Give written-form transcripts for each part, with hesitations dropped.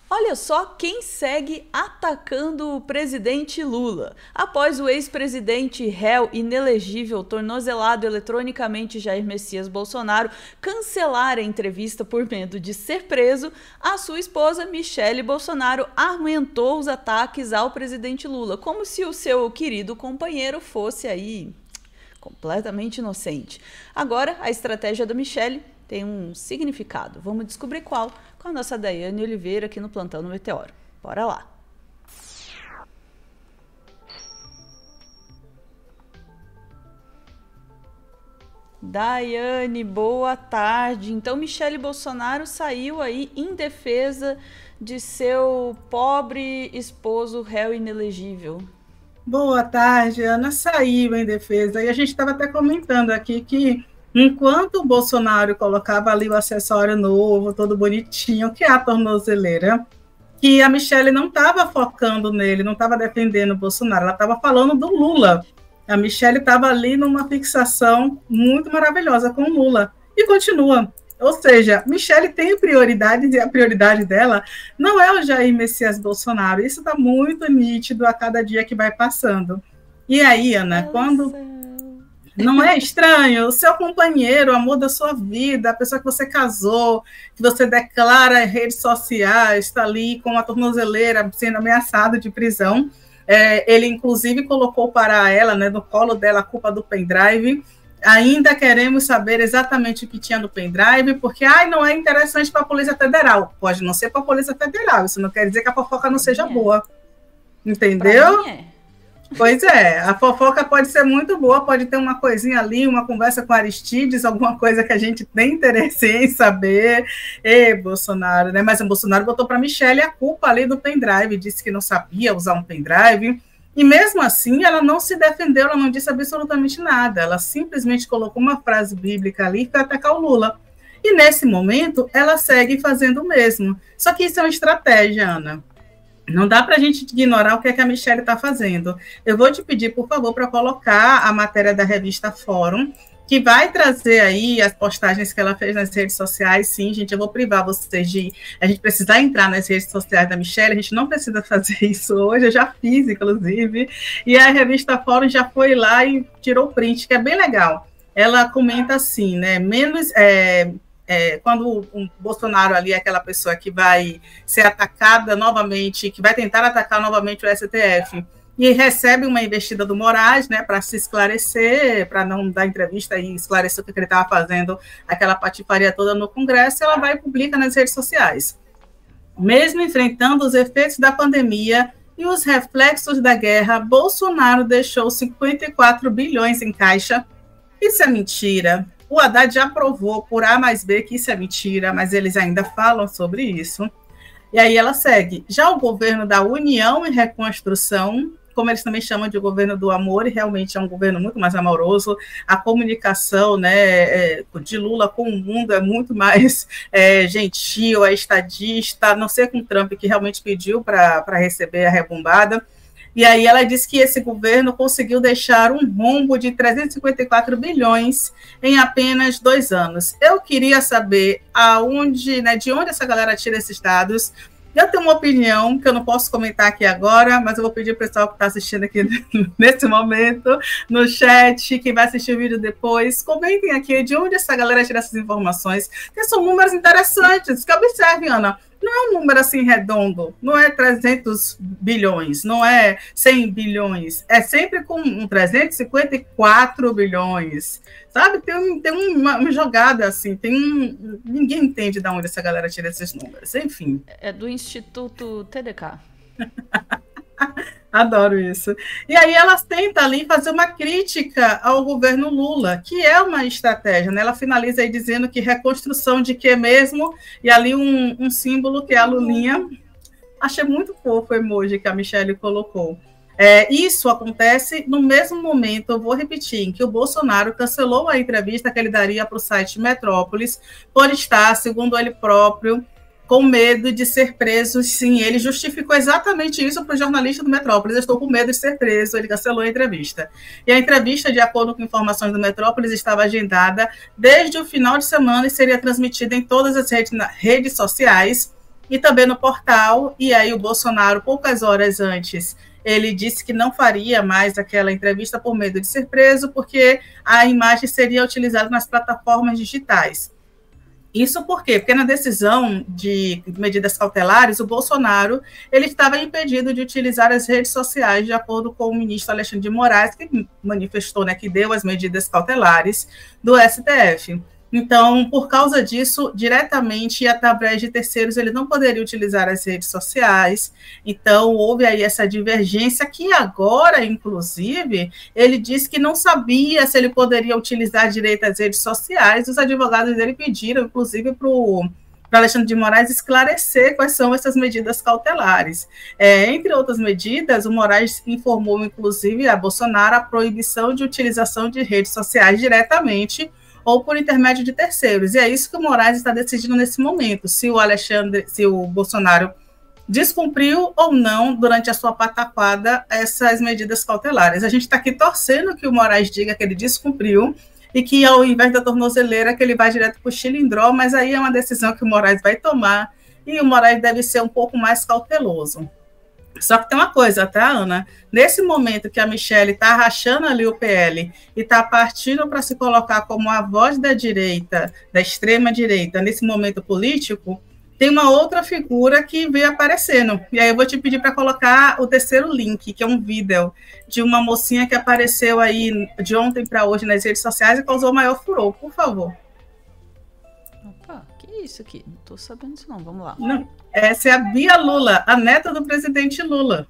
Olha só quem segue atacando o presidente Lula. Após o ex-presidente réu inelegível tornozelado eletronicamente Jair Messias Bolsonaro cancelar a entrevista por medo de ser preso, a sua esposa Michele Bolsonaro aumentou os ataques ao presidente Lula, como se o seu querido companheiro fosse aí completamente inocente. Agora, a estratégia da Michele tem um significado. Vamos descobrir qual com a nossa Daiane Oliveira aqui no Plantão do Meteoro. Bora lá! Daiane, boa tarde. Então, Michele Bolsonaro saiu aí em defesa de seu pobre esposo réu inelegível. Boa tarde, Ana. Saiu em defesa. E a gente estava até comentando aqui que enquanto o Bolsonaro colocava ali o acessório novo, todo bonitinho, que é a tornozeleira, que a Michele não estava focando nele, não estava defendendo o Bolsonaro, ela estava falando do Lula. A Michele estava ali numa fixação muito maravilhosa com o Lula. E continua. Ou seja, Michele tem prioridades e a prioridade dela não é o Jair Messias Bolsonaro. Isso está muito nítido a cada dia que vai passando. E aí, Ana, quando... Não é estranho? O seu companheiro, o amor da sua vida, a pessoa que você casou, que você declara em redes sociais, está ali com a tornozeleira sendo ameaçado de prisão. Ele, inclusive, colocou para ela, né, no colo dela, a culpa do pendrive. Ainda queremos saber exatamente o que tinha no pendrive, porque não é interessante para a Polícia Federal. Pode não ser para a Polícia Federal, isso não quer dizer que a fofoca não seja boa. Entendeu? Pois é, a fofoca pode ser muito boa, pode ter uma coisinha ali, uma conversa com Aristides, alguma coisa que a gente tem interesse em saber. Bolsonaro, né? Mas o Bolsonaro botou para a Michele a culpa ali do pendrive, disse que não sabia usar um pendrive, e mesmo assim ela não se defendeu, ela não disse absolutamente nada, ela simplesmente colocou uma frase bíblica ali para atacar o Lula. E nesse momento ela segue fazendo o mesmo. Só que isso é uma estratégia, Ana. Não dá para a gente ignorar o que é que a Michele está fazendo. Eu vou te pedir, por favor, para colocar a matéria da revista Fórum, que vai trazer aí as postagens que ela fez nas redes sociais. Sim, gente, eu vou privar vocês de a gente precisar entrar nas redes sociais da Michele, a gente não precisa fazer isso hoje, eu já fiz, inclusive, e a revista Fórum já foi lá e tirou o print, que é bem legal. Ela comenta assim, né, quando o Bolsonaro ali é aquela pessoa que vai ser atacada novamente, que vai tentar atacar novamente o STF, e recebe uma investida do Moraes, né, para se esclarecer, para não dar entrevista e esclarecer o que ele estava fazendo, aquela patifaria toda no Congresso, ela vai e publica nas redes sociais. Mesmo enfrentando os efeitos da pandemia e os reflexos da guerra, Bolsonaro deixou 54 bilhões em caixa. Isso é mentira. O Haddad já provou por A mais B que isso é mentira, mas eles ainda falam sobre isso. E aí ela segue. Já o governo da União e Reconstrução, como eles também chamam de governo do amor, e realmente é um governo muito mais amoroso, a comunicação, né, de Lula com o mundo é muito mais gentil, é estadista, a não ser com Trump, que realmente pediu para receber a rebombada. E aí ela diz que esse governo conseguiu deixar um rombo de 354 bilhões em apenas 2 anos. Eu queria saber de onde essa galera tira esses dados. Eu tenho uma opinião que eu não posso comentar aqui agora, mas eu vou pedir para o pessoal que está assistindo aqui nesse momento, no chat, quem vai assistir o vídeo depois, comentem aqui de onde essa galera tira essas informações, que são números interessantes, que observem, Ana. Não é um número assim redondo, não é 300 bilhões, não é 100 bilhões, é sempre com 354 bilhões, sabe? Tem uma jogada assim, ninguém entende de onde essa galera tira esses números, enfim. É do Instituto TDK. Adoro isso. E aí elas tentam ali fazer uma crítica ao governo Lula, que é uma estratégia, né? Ela finaliza aí dizendo que reconstrução de quê mesmo, e ali um símbolo que é a Lulinha. Achei muito fofo o emoji que a Michele colocou. Isso acontece no mesmo momento, eu vou repetir, em que o Bolsonaro cancelou a entrevista que ele daria para o site Metrópolis, por estar, segundo ele próprio, com medo de ser preso. Sim, ele justificou exatamente isso para o jornalista do Metrópolis. Eu estou com medo de ser preso, ele cancelou a entrevista. E a entrevista, de acordo com informações do Metrópolis, estava agendada desde o final de semana e seria transmitida em todas as redes sociais. e também no portal, e aí o Bolsonaro, poucas horas antes, ele disse que não faria mais aquela entrevista por medo de ser preso, porque a imagem seria utilizada nas plataformas digitais. Isso por quê? Porque na decisão de medidas cautelares, o Bolsonaro ele estava impedido de utilizar as redes sociais, de acordo com o ministro Alexandre de Moraes, que manifestou, né, que deu as medidas cautelares do STF. Então, por causa disso, diretamente e através de terceiros, ele não poderia utilizar as redes sociais. Então, houve aí essa divergência que agora, inclusive, ele disse que não sabia se ele poderia utilizar direito as redes sociais. Os advogados dele pediram, inclusive, para Alexandre de Moraes esclarecer quais são essas medidas cautelares. Entre outras medidas, o Moraes informou, inclusive, a Bolsonaro a proibição de utilização de redes sociais diretamente ou por intermédio de terceiros. E é isso que o Moraes está decidindo nesse momento, se o Bolsonaro descumpriu ou não, durante a sua pataquada, essas medidas cautelares. A gente está aqui torcendo que o Moraes diga que ele descumpriu e que, ao invés da tornozeleira, que ele vai direto para o xilindró, mas aí é uma decisão que o Moraes vai tomar, e o Moraes deve ser um pouco mais cauteloso. Só que tem uma coisa, tá, Ana? Nesse momento que a Michelle está rachando ali o PL e está partindo para se colocar como a voz da direita, da extrema-direita, nesse momento político, tem uma outra figura que veio aparecendo. E aí eu vou te pedir para colocar o terceiro link, que é um vídeo de uma mocinha que apareceu aí de ontem para hoje nas redes sociais e causou maior furor. Por favor. Opa, que é isso aqui? Não estou sabendo disso não, vamos lá. Não. Essa é a Bia Lula, a neta do presidente Lula.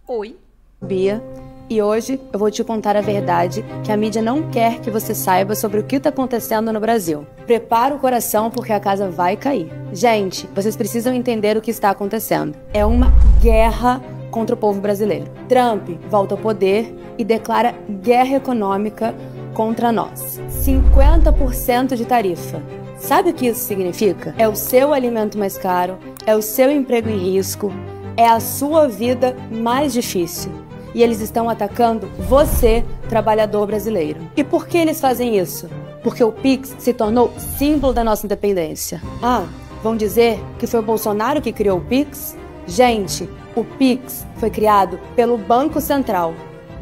Oi. Bia, e hoje eu vou te contar a verdade que a mídia não quer que você saiba sobre o que está acontecendo no Brasil. Prepara o coração porque a casa vai cair. Gente, vocês precisam entender o que está acontecendo. É uma guerra contra o povo brasileiro. Trump volta ao poder e declara guerra econômica contra nós. 50% de tarifa. Sabe o que isso significa? É o seu alimento mais caro, é o seu emprego em risco, é a sua vida mais difícil. E eles estão atacando você, trabalhador brasileiro. E por que eles fazem isso? Porque o Pix se tornou símbolo da nossa independência. Ah, vão dizer que foi o Bolsonaro que criou o Pix? Gente, o Pix foi criado pelo Banco Central,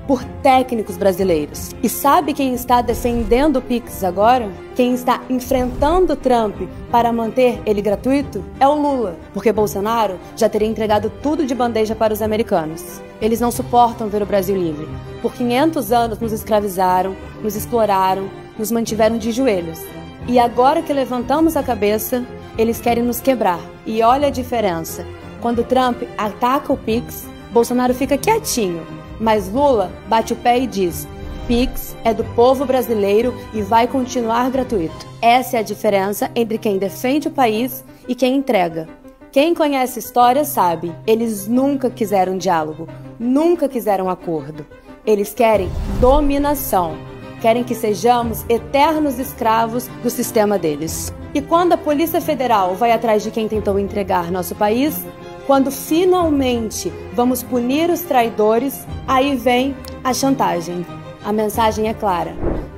por técnicos brasileiros. E sabe quem está defendendo o Pix agora? Quem está enfrentando Trump para manter ele gratuito? É o Lula, porque Bolsonaro já teria entregado tudo de bandeja para os americanos. Eles não suportam ver o Brasil livre. Por 500 anos nos escravizaram, nos exploraram, nos mantiveram de joelhos. E agora que levantamos a cabeça, eles querem nos quebrar. E olha a diferença. Quando Trump ataca o Pix, Bolsonaro fica quietinho. Mas Lula bate o pé e diz: Pix é do povo brasileiro e vai continuar gratuito. Essa é a diferença entre quem defende o país e quem entrega. Quem conhece história sabe, eles nunca quiseram diálogo, nunca quiseram acordo. Eles querem dominação, querem que sejamos eternos escravos do sistema deles. E quando a Polícia Federal vai atrás de quem tentou entregar nosso país, quando finalmente vamos punir os traidores, aí vem a chantagem. A mensagem é clara: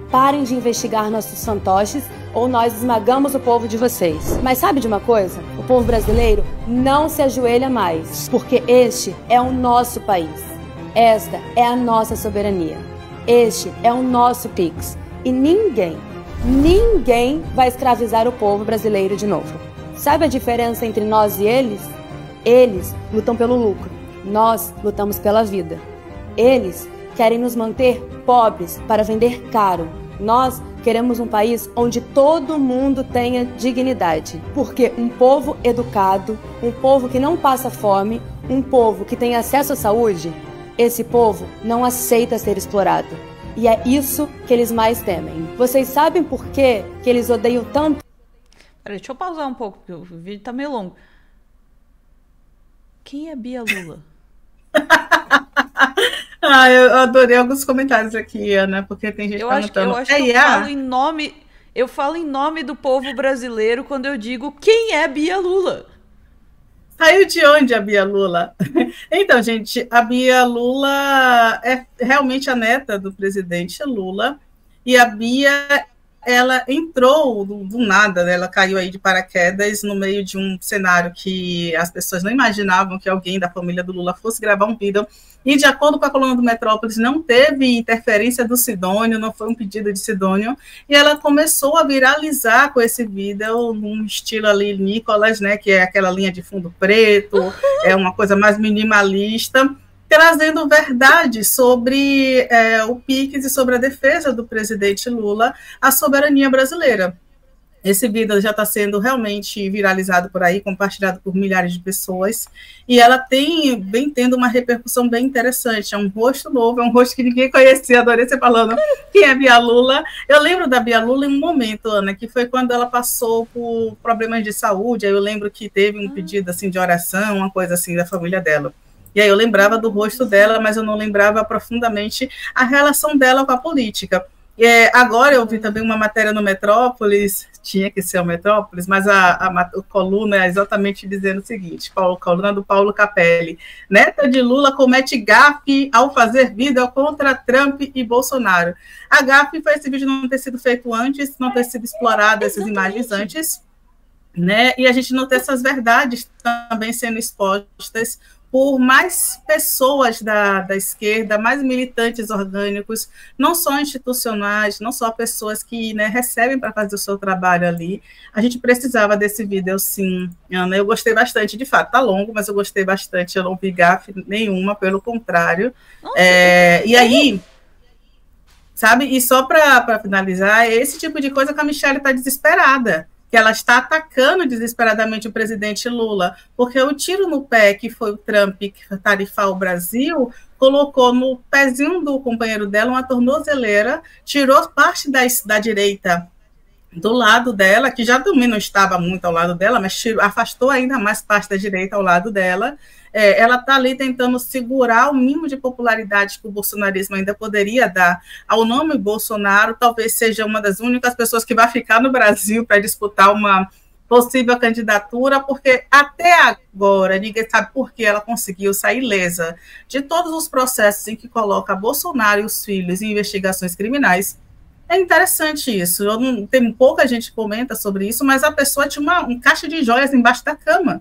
parem de investigar nossos fantoches ou nós esmagamos o povo de vocês. Mas sabe de uma coisa? O povo brasileiro não se ajoelha mais, porque este é o nosso país. Esta é a nossa soberania. Este é o nosso Pix. E ninguém vai escravizar o povo brasileiro de novo. Sabe a diferença entre nós e eles? Eles lutam pelo lucro, nós lutamos pela vida. Eles querem nos manter pobres para vender caro. Nós queremos um país onde todo mundo tenha dignidade. Porque um povo educado, um povo que não passa fome, um povo que tem acesso à saúde, esse povo não aceita ser explorado. E é isso que eles mais temem. Vocês sabem por quê que eles odeiam tanto? Peraí, deixa eu pausar um pouco, porque o vídeo tá meio longo. Quem é Bia Lula? Eu adorei alguns comentários aqui, Ana, porque tem gente perguntando. Eu acho que eu falo em nome do povo brasileiro quando eu digo quem é Bia Lula. Saiu de onde a Bia Lula? Então, gente, a Bia Lula é realmente a neta do presidente Lula, e a Bia ela entrou do nada, né? Ela caiu aí de paraquedas no meio de um cenário que as pessoas não imaginavam que alguém da família do Lula fosse gravar um vídeo. E, de acordo com a coluna do Metrópolis, não teve interferência do Sidônio, não foi um pedido de Sidônio, e ela começou a viralizar com esse vídeo, num estilo ali Nicolas, né, que é aquela linha de fundo preto, é uma coisa mais minimalista, trazendo verdade sobre o PIX e sobre a defesa do presidente Lula à soberania brasileira. Esse vídeo já está sendo realmente viralizado por aí, compartilhado por milhares de pessoas, e ela vem tendo uma repercussão bem interessante. É um rosto novo, é um rosto que ninguém conhecia. Adorei você falando quem é Bia Lula. Eu lembro da Bia Lula em um momento, Ana, que foi quando ela passou por problemas de saúde. Aí eu lembro que teve um pedido assim, de oração, uma coisa assim da família dela. E aí eu lembrava do rosto dela, mas eu não lembrava profundamente a relação dela com a política. Agora eu vi também uma matéria no Metrópolis, tinha que ser o Metrópolis, mas a coluna é exatamente dizendo o seguinte, a coluna do Paulo Capelli: neta de Lula comete gafe ao fazer vídeo contra Trump e Bolsonaro. A gafe foi esse vídeo não ter sido feito antes, não ter sido explorado essas imagens antes, né? E a gente não ter essas verdades também sendo expostas por mais pessoas da esquerda, mais militantes orgânicos, não só institucionais, não só pessoas que, né, recebem para fazer o seu trabalho ali. A gente precisava desse vídeo, sim, Ana. Eu gostei bastante, de fato, tá longo, mas eu gostei bastante, eu não vi gafe nenhuma, pelo contrário. Nossa, e aí, sabe, e só para finalizar, é esse tipo de coisa que a Michelle está desesperada, que ela está atacando desesperadamente o presidente Lula, porque o tiro no pé que foi o Trump que tarifar o Brasil, colocou no pezinho do companheiro dela uma tornozeleira, tirou parte da direita do lado dela, que já também não estava muito ao lado dela, mas afastou ainda mais parte da direita ao lado dela. Ela está ali tentando segurar o mínimo de popularidade que o bolsonarismo ainda poderia dar ao nome Bolsonaro. Talvez seja uma das únicas pessoas que vai ficar no Brasil para disputar uma possível candidatura, porque até agora ninguém sabe por que ela conseguiu sair ilesa de todos os processos em que coloca Bolsonaro e os filhos em investigações criminais. É interessante isso. Tem pouca gente que comenta sobre isso, mas a pessoa tinha um caixa de joias embaixo da cama.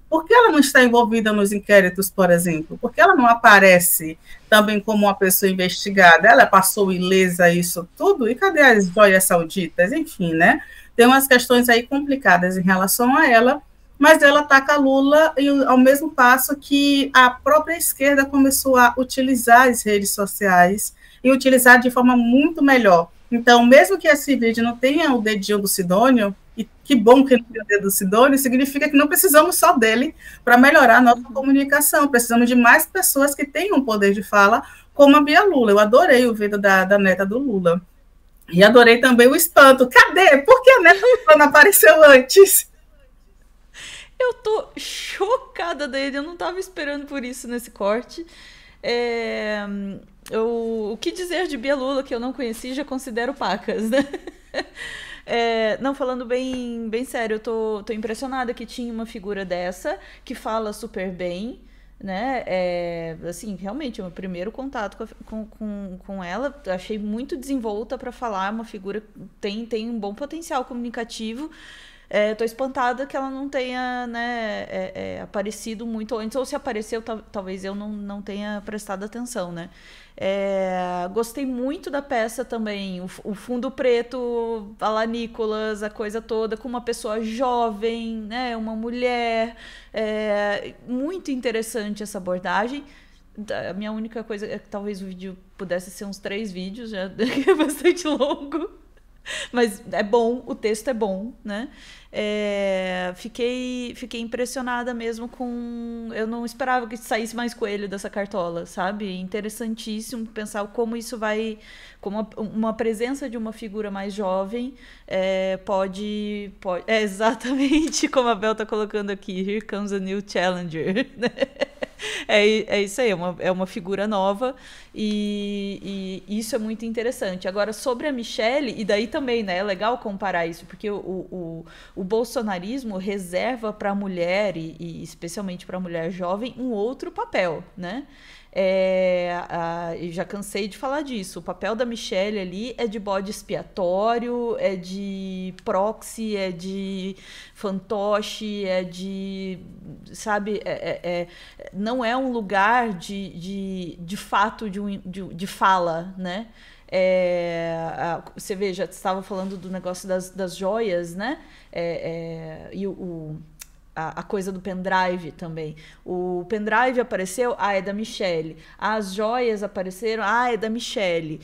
Por que ela não está envolvida nos inquéritos, por exemplo? Por que ela não aparece também como uma pessoa investigada? Ela passou ilesa isso tudo? E cadê as joias sauditas? Enfim, né? Tem umas questões aí complicadas em relação a ela, mas ela ataca Lula ao mesmo passo que a própria esquerda começou a utilizar as redes sociais e utilizar de forma muito melhor. Então, mesmo que esse vídeo não tenha o dedinho do Sidônio, e que bom que ele tem o dedo do Sidônio, significa que não precisamos só dele para melhorar a nossa comunicação, precisamos de mais pessoas que tenham poder de fala, como a Bia Lula. Eu adorei o vídeo da neta do Lula. E adorei também o espanto. Cadê? Por que a neta do Lula não apareceu antes? Eu tô chocada dele, eu não tava esperando por isso nesse corte. O que dizer de Bia Lula, que eu não conheci, já considero pacas, né? Não, falando bem sério, eu tô impressionada que tinha uma figura dessa, que fala super bem, né? Assim, realmente, o meu primeiro contato com ela, achei muito desenvolta para falar, uma figura que tem um bom potencial comunicativo. Tô espantada que ela não tenha, né, aparecido muito antes, ou se apareceu, talvez eu não tenha prestado atenção, né? Gostei muito da peça também, o fundo preto, a lá Nicolas, a coisa toda, com uma pessoa jovem, né, uma mulher, muito interessante essa abordagem. A minha única coisa é que talvez o vídeo pudesse ser uns 3 vídeos, já é bastante longo. Mas é bom, o texto é bom, né? Fiquei impressionada mesmo com... Eu não esperava que saísse mais coelho dessa cartola, sabe? Interessantíssimo pensar como isso vai... Como uma presença de uma figura mais jovem pode... É exatamente como a Bel tá colocando aqui. Here comes a new challenger. É isso aí, é uma figura nova e isso é muito interessante. Agora, sobre a Michelle, e daí também, né, é legal comparar isso, porque o bolsonarismo reserva para a mulher, e especialmente para a mulher jovem, um outro papel, né? Eu já cansei de falar disso. O papel da Michelle ali é de bode expiatório, é de proxy, é de fantoche, é de... Sabe? Não é um lugar de fato de fala, né? Você vê, já estava falando do negócio das joias, né? E a coisa do pendrive também. O pendrive apareceu, é da Michelle. As joias apareceram, é da Michelle.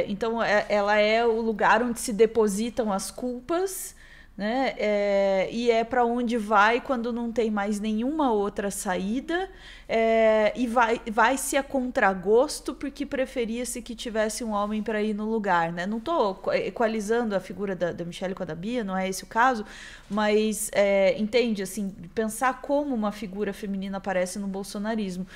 Então, ela é o lugar onde se depositam as culpas, né? E é para onde vai quando não tem mais nenhuma outra saída, e vai-se a contragosto porque preferia-se que tivesse um homem para ir no lugar, né? Não estou equalizando a figura da Michelle com a da Bia, não é esse o caso, mas entende, assim, pensar como uma figura feminina aparece no bolsonarismo.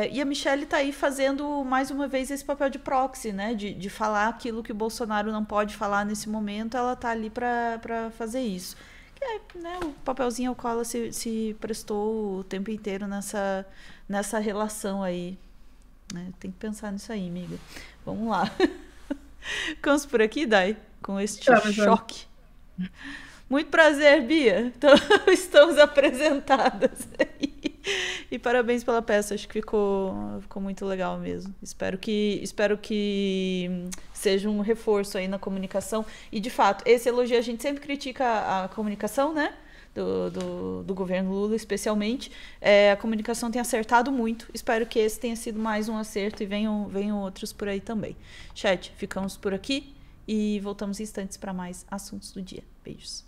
E a Michelle está aí fazendo mais uma vez esse papel de proxy, né? De falar aquilo que o Bolsonaro não pode falar nesse momento, ela está ali para fazer isso. Né, o papelzinho ao qual ela se prestou o tempo inteiro nessa relação aí. Né? Tem que pensar nisso aí, amiga. Vamos lá. Ficamos por aqui, Dai, com este choque. Muito prazer, Bia. Então, estamos apresentadas aí. E parabéns pela peça, acho que ficou muito legal mesmo. Espero que seja um reforço aí na comunicação. E, de fato, esse elogio, a gente sempre critica a comunicação, né? Do governo Lula, especialmente. A comunicação tem acertado muito. Espero que esse tenha sido mais um acerto e venham outros por aí também. Chat, ficamos por aqui e voltamos em instantes para mais assuntos do dia. Beijos.